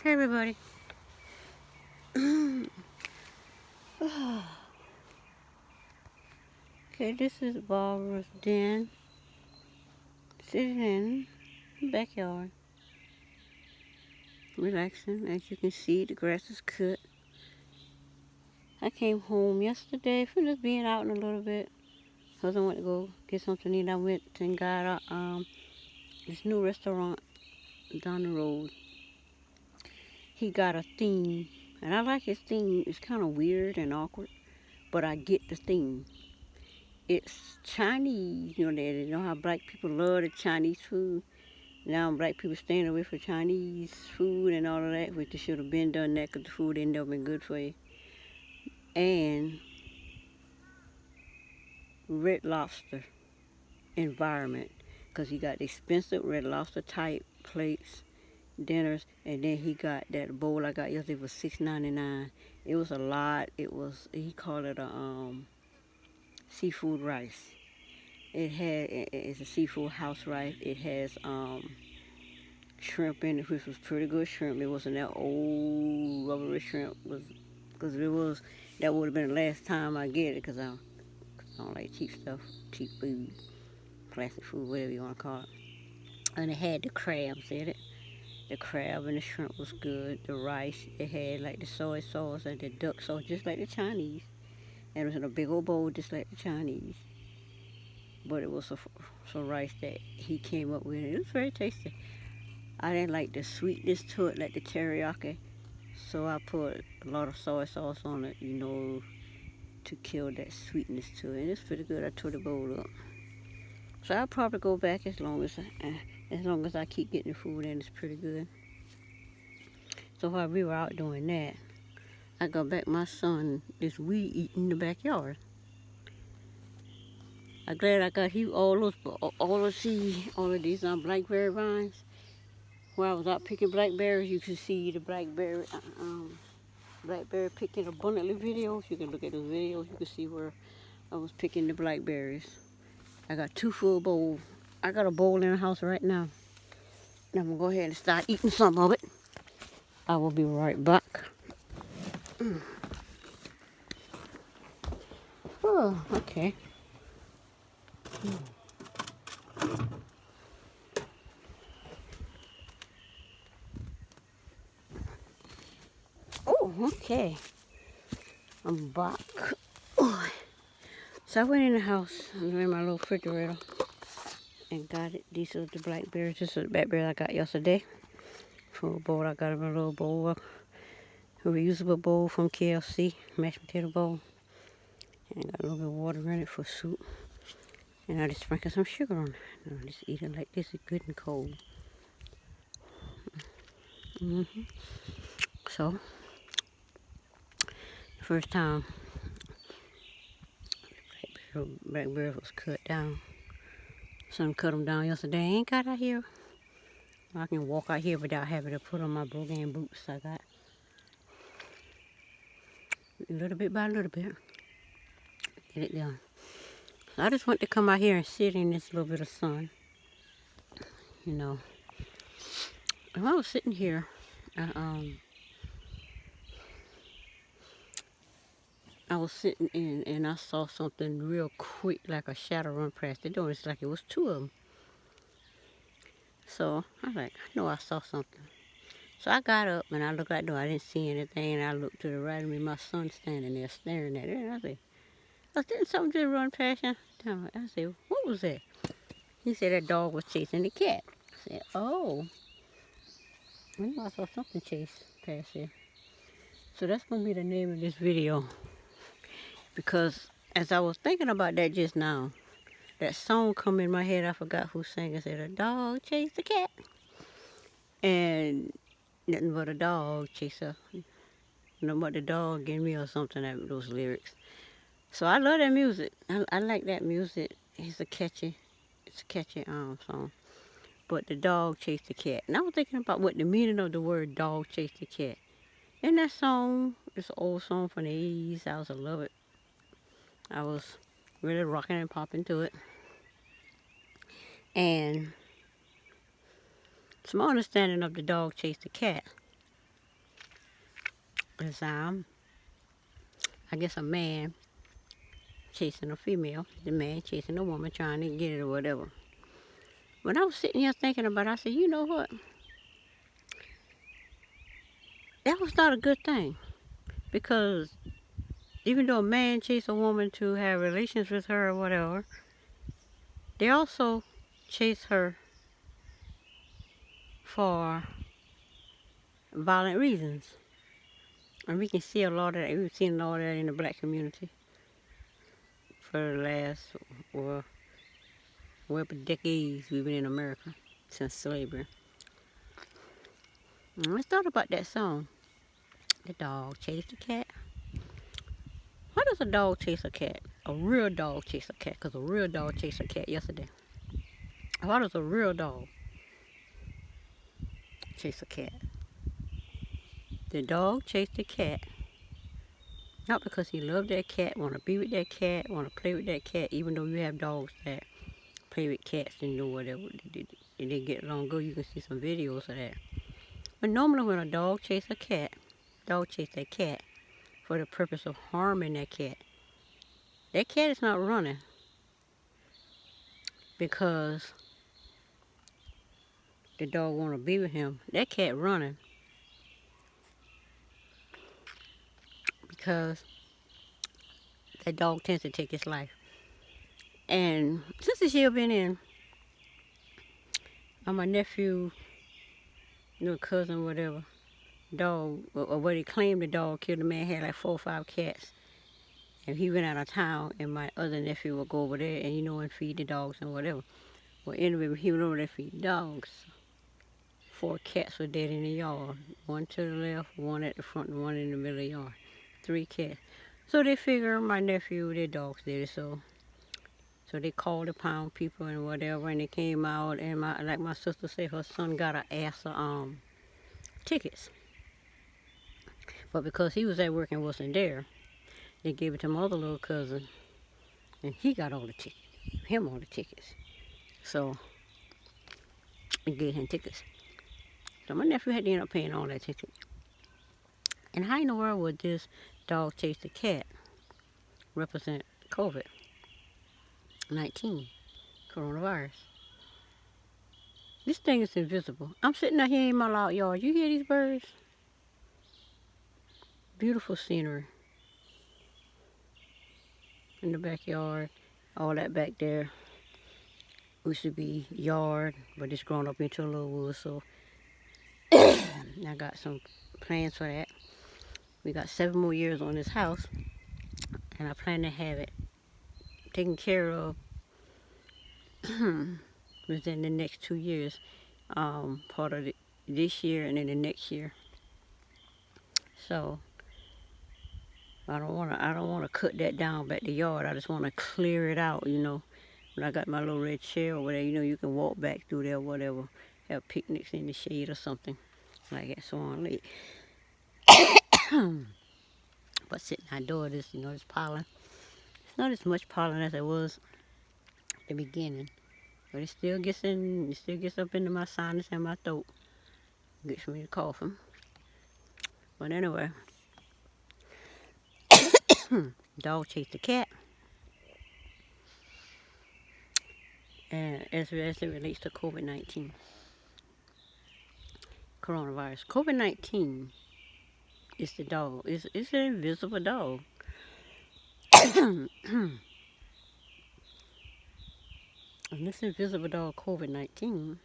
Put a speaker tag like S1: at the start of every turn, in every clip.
S1: Hey everybody. Okay, this is Barbara's den, sitting in the backyard, relaxing. As you can see, the grass is cut. I came home yesterday from just being out in a little bit. Cause I went to go get something to eat. I went and got this new restaurant down the road. He got a theme, and I like his theme. It's kind of weird and awkward, but I get the theme. It's Chinese, they know how black people love the Chinese food. Now black people staying away from Chinese food and all of that, which they should have been done that because the food ain't never been good for you. And Red Lobster environment, because he got the expensive Red Lobster type plates, dinners, and then he got that bowl I got yesterday for $6.99. It was a lot. He called it a seafood rice. It's a seafood house rice. It has shrimp in it, which was pretty good shrimp. It wasn't that old rubbery shrimp, because if it was, that would have been the last time I get it, because I don't like cheap stuff, cheap food, plastic food, whatever you want to call it. And it had the crabs in it. The crab and the shrimp was good. The rice, it had like the soy sauce and the duck sauce, just like the Chinese. And it was in a big old bowl, just like the Chinese. But it was some rice that he came up with. It was very tasty. I didn't like the sweetness to it, like the teriyaki. So I put a lot of soy sauce on it, to kill that sweetness to it. And it's pretty good. I tore the bowl up. So I'll probably go back as long as I keep getting the food in. It's pretty good. So while we were out doing that, I got back my son this weed eating in the backyard. I'm glad I got all of these blackberry vines. While I was out picking blackberries, you could see the blackberry picking abundantly videos. You can look at those videos. You can see where I was picking the blackberries. I got 2 full bowls. I got a bowl in the house right now. And I'm going to go ahead and start eating some of it. I will be right back. Oh, okay. Oh, okay. I'm back. Oh. So I went in the house and in my little refrigerator and got it. These are the blackberries. This is the blackberry I got yesterday. From a bowl I got in a little bowl. A reusable bowl from KFC. Mashed potato bowl. And got a little bit of water in it for soup. And I just sprinkle some sugar on it. And I just eat it like this. It's good and cold. So, the first time blackberry was cut down. Son cut them down yesterday. I ain't got out here. I can walk out here without having to put on my brogan boots I got. Little bit by little bit. Get it done. So I just want to come out here and sit in this little bit of sun. And I was sitting here, I was sitting in and I saw something real quick, like a shadow run past the door. It's like it was 2 of them. So I was like, I know I saw something. So I got up and I looked out the door. I didn't see anything. And I looked to the right of me. My son's standing there staring at it. And I said, didn't something just run past you? I said, what was that? He said that dog was chasing the cat. I said, oh. I know I saw something chase past here. So that's going to be the name of this video. Because as I was thinking about that just now, that song come in my head. I forgot who sang it. Said, a dog chased the cat. And nothing but a dog chase her. Nothing but the dog getting me or something, those lyrics. So I love that music. I like that music. It's a catchy song. But the dog chased the cat. And I was thinking about what the meaning of the word dog chased the cat. In that song, it's an old song from the 80s. I was love it. I was really rocking and popping to it. And it's my understanding of the dog chased the cat. is I guess a man chasing a female, the man chasing a woman trying to get it or whatever. When I was sitting here thinking about it, I said, you know what? That was not a good thing. Because even though a man chased a woman to have relations with her or whatever, they also chase her for violent reasons. And we can see a lot of that. We've seen a lot of that in the black community for the last, well, for decades we've been in America, since slavery. And I thought about that song, The Dog Chased the Cat. Why does a dog chase a cat? A real dog chase a cat, because a real dog chased a cat yesterday. Why does a real dog chase a cat? The dog chased the cat, not because he loved that cat, want to be with that cat, want to play with that cat, even though you have dogs that play with cats and you know whatever. And they get along good, you can see some videos of that. But normally when a dog chases a cat, dog chases that cat for the purpose of harming that cat is not running because the dog want to be with him. That cat running because that dog tends to take his life. And since this year been in, my nephew, cousin, whatever, dog, or what he claimed the dog killed, the man had like 4 or 5 cats. And he went out of town, and my other nephew would go over there and, and feed the dogs and whatever. Well, anyway, he went over there to feed dogs. 4 cats were dead in the yard. 1 to the left, 1 at the front, and 1 in the middle of the yard. 3 cats. So they figure my nephew, their dogs did it, so they called the pound people and whatever, and they came out, and like my sister said, her son got an ass of tickets. But because he was at work and wasn't there, they gave it to my other little cousin, and he got all the tickets. Him all the tickets. So they gave him tickets. So my nephew had to end up paying all that ticket. And how in the world would this dog chase the cat represent COVID-19, coronavirus? This thing is invisible. I'm sitting out here in my loud yard. You hear these birds? Beautiful scenery. In the backyard, all that back there used to be yard, but it's grown up into a little wood, so I got some plans for that. We got 7 more years on this house, and I plan to have it taken care of within the next 2 years, part of this year and then the next year. So I don't want to cut that down back the yard. I just want to clear it out, When I got my little red chair over there, you can walk back through there, whatever, have picnics in the shade or something like at Swan Lake. But sitting outdoors, this pollen. It's not as much pollen as it was at the beginning, but it still gets up into my sinus and my throat. Gets me to coughing. But anyway, dog chased the cat. And as it relates to COVID-19, coronavirus, COVID-19 is the dog. It's an invisible dog. And this invisible dog, COVID-19,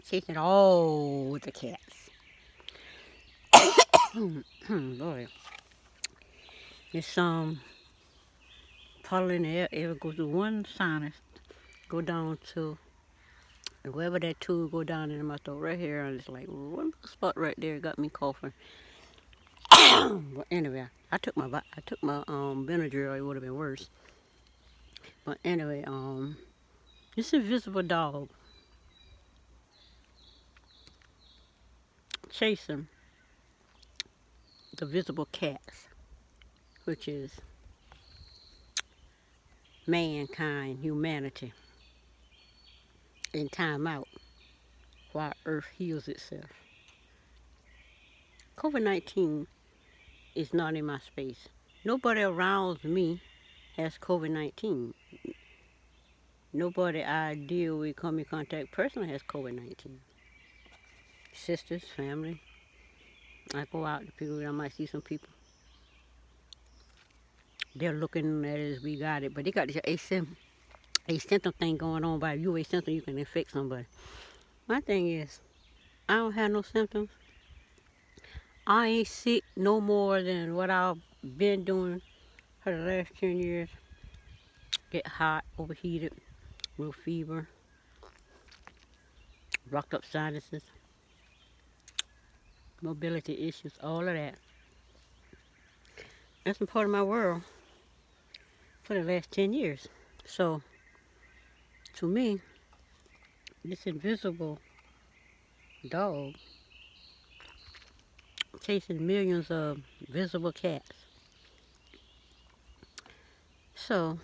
S1: chasing all the cats. Boy, it's pollen in the air. It goes to one sinus, go down to wherever that tube go down into my throat right here, and it's like one spot right there got me coughing. But anyway, I took my Benadryl. It would have been worse. But anyway, this invisible dog chasing the visible cats, which is mankind, humanity, in time out while Earth heals itself. COVID-19 is not in my space. Nobody around me has COVID-19. Nobody I deal with, come in contact personally has COVID-19. Sisters, family. I go out to people, I might see some people. They're looking at it as we got it, but they got this symptom thing going on. By you a symptom, you can infect somebody. My thing is, I don't have no symptoms. I ain't sick no more than what I've been doing for the last 10 years. Get hot, overheated, real fever, rocked up sinuses, mobility issues, all of that. That's been part of my world for the last 10 years. So, to me, this invisible dog chasing millions of visible cats. So,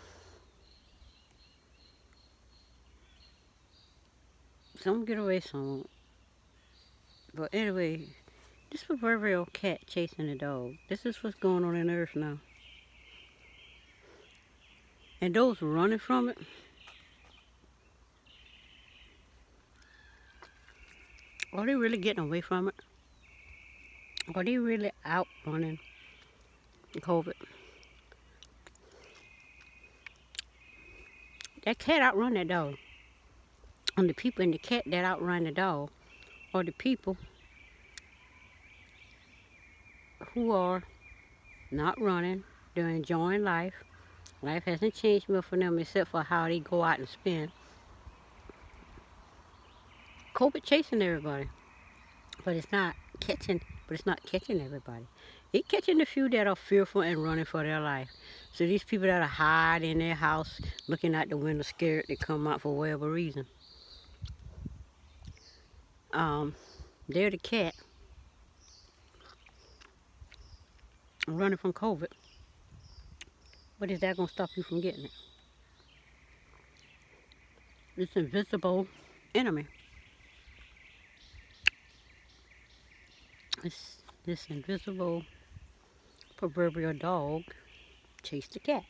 S1: some get away some. But anyway, this proverbial cat chasing the dog. This is what's going on in Earth now. And those running from it, are they really getting away from it? Are they really outrunning COVID? That cat outrun that dog. And the people and the cat that outrun the dog are the people who are not running. They're enjoying life. Life hasn't changed much for them except for how they go out and spend. COVID chasing everybody, but it's not catching everybody. It's catching the few that are fearful and running for their life. So these people that are hiding in their house, looking out the window scared to come out for whatever reason. They're the cat running from COVID. But is that going to stop you from getting it? This invisible enemy. This invisible proverbial dog chased the cat.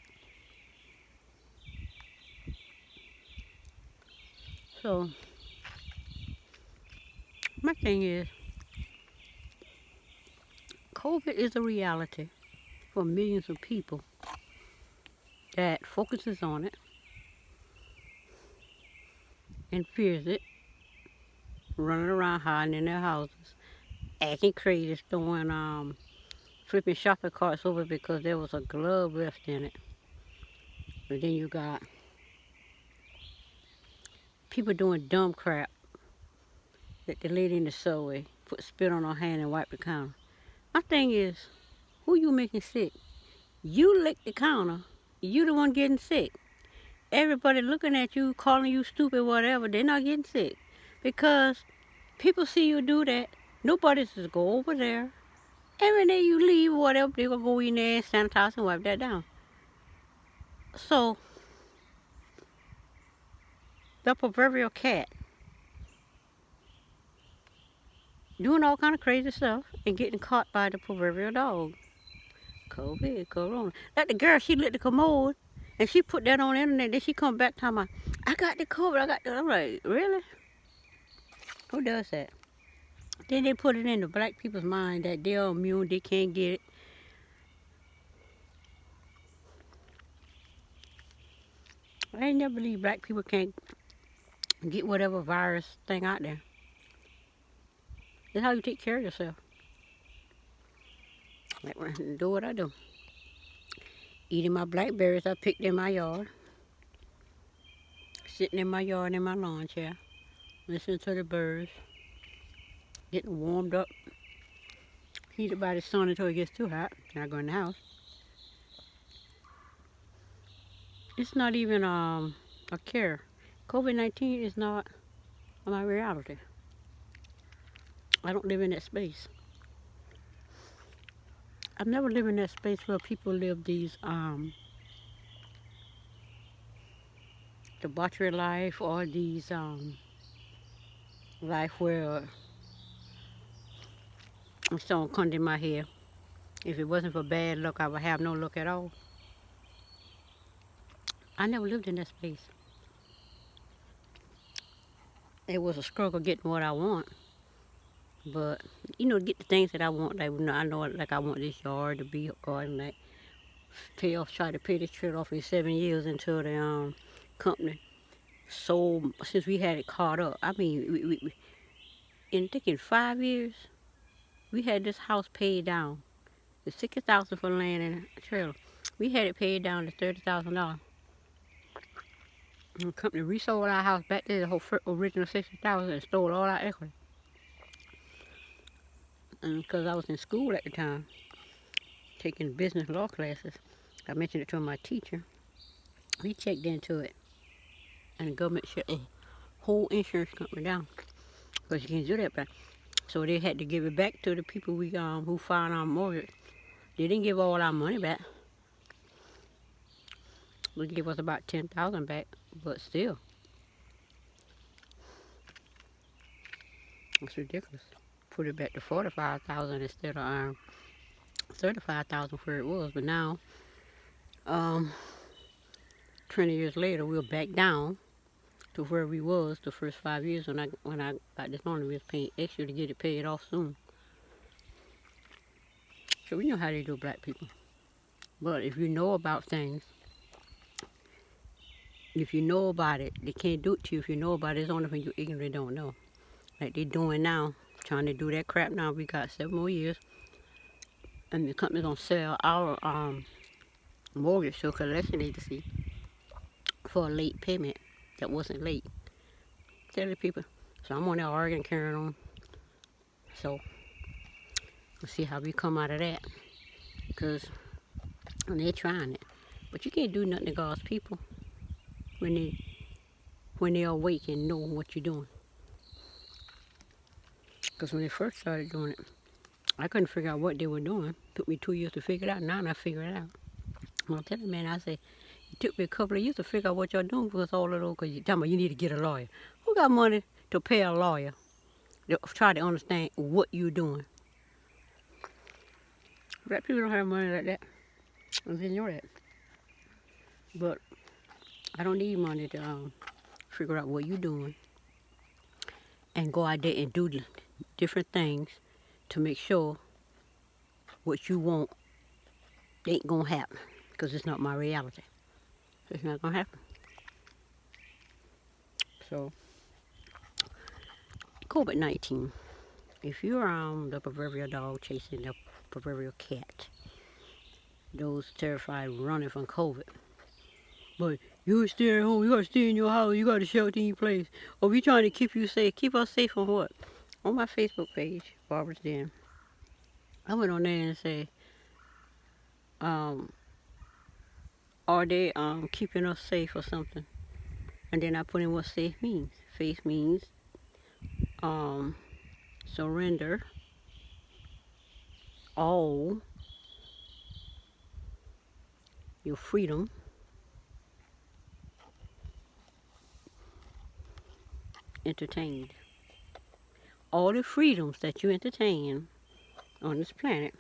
S1: So, my thing is, COVID is a reality for millions of people that focuses on it and fears it, running around hiding in their houses, acting crazy, throwing flipping shopping carts over because there was a glove left in it. But then you got people doing dumb crap, that the lady in the subway put spit on her hand and wiped the counter. My thing is, who you making sick? You licked the counter. You the one getting sick. Everybody looking at you, calling you stupid, whatever, they're not getting sick. Because people see you do that. Nobody says go over there. Every day you leave, whatever, they're going to go in there and sanitize and wipe that down. So, the proverbial cat doing all kind of crazy stuff and getting caught by the proverbial dog. COVID, corona. Like the girl, she lit the commode and she put that on the internet. Then she come back talking about, I got the COVID, I got the... I'm like, really? Who does that? Then they put it in the black people's mind that they're immune, they can't get it. I ain't never believe black people can't get whatever virus thing out there. That's how you take care of yourself. Like, do what I do. Eating my blackberries I picked in my yard. Sitting in my yard in my lawn chair. Listening to the birds. Getting warmed up. Heated by the sun until it gets too hot. Then I go in the house. It's not even a care. COVID-19 is not my reality. I don't live in that space. I've never lived in that space where people live these debauchery life or these life where and something come in my head. If it wasn't for bad luck, I would have no luck at all. I never lived in that space. It was a struggle getting what I want, but get the things that I want. Like I know, like I want this yard to be a garden. Like try to pay this trade off in 7 years until the company sold. Since we had it caught up, I mean, we in 5 years, we had this house paid down. The 60,000 for land and a trailer. We had it paid down to $30,000. The company resold our house back to the whole original 60,000 and stole all our equity. And because I was in school at the time, taking business law classes, I mentioned it to my teacher. He checked into it, and the government shut the whole insurance company down because you can't do that back. So they had to give it back to the people who filed our mortgage. They didn't give all our money back. They gave us about 10,000 back, but still, it's ridiculous. Put it back to 45,000 instead of 35,000 where it was. But now, 20 years later, we're back down to where we was the first 5 years when I got this loan. We was paying extra to get it paid off soon. So we know how they do, black people. But if you know about things, if you know about it, they can't do it to you. If you know about it, it's only when you're ignorant, don't know. Like they doing now, trying to do that crap now. We got 7 more years, and the company's gonna sell our mortgage to a collection agency for a late payment that wasn't late. Tell the people. So I'm on there arguing, carrying on. So we'll see how we come out of that, because they're trying it, but you can't do nothing to God's people when they're awake and know what you're doing. Because when they first started doing it, I couldn't figure out what they were doing. It took me 2 years to figure it out. Now I figure it out. I'm telling the man, I say, it took me a couple of years to figure out what y'all doing with all of those, because you're talking about you need to get a lawyer. Who got money to pay a lawyer to try to understand what you're doing? Black people don't have money like that. I didn't know that. But I don't need money to figure out what you're doing and go out there and do different things to make sure what you want ain't gonna happen, because it's not my reality. It's not gonna happen. So COVID-19. If you're the proverbial dog chasing the proverbial cat, those terrified running from COVID. But you stay at home, you gotta stay in your house, you gotta shelter in your place. Or we trying to keep you safe. Keep us safe from what? On my Facebook page, Barbara's Den, I went on there and said, are they keeping us safe or something? And then I put in what safe means. Faith means surrender all your freedom entertained. All the freedoms that you entertain on this planet,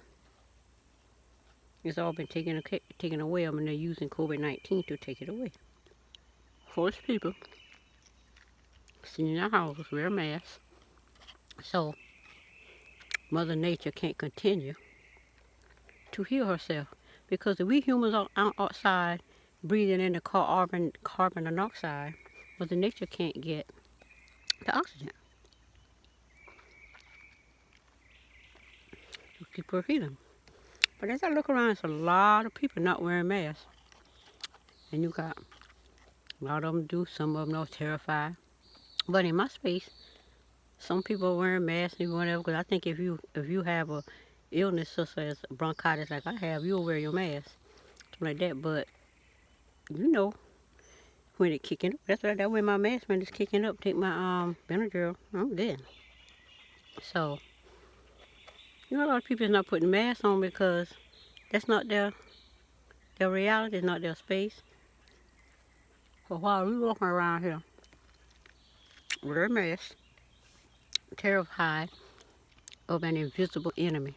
S1: it's all been taken away, and they're using COVID-19 to take it away. Force people sit in their houses, wear masks, so Mother Nature can't continue to heal herself. Because if we humans are outside breathing in the carbon monoxide, Mother Nature can't get the oxygen. Keep her healing. But as I look around, there's a lot of people not wearing masks. And you got a lot of them do, some of them are terrified. But in my space, some people are wearing masks and whatever, because I think if you have a illness such as bronchitis like I have, you'll wear your mask. Something like that. But when it's kicking up, that's right, I wear my mask when it's kicking up, take my Benadryl, I'm good. So a lot of people is not putting masks on because that's not their reality, it's not their space. So while we walking around here with our masks, terrified of an invisible enemy.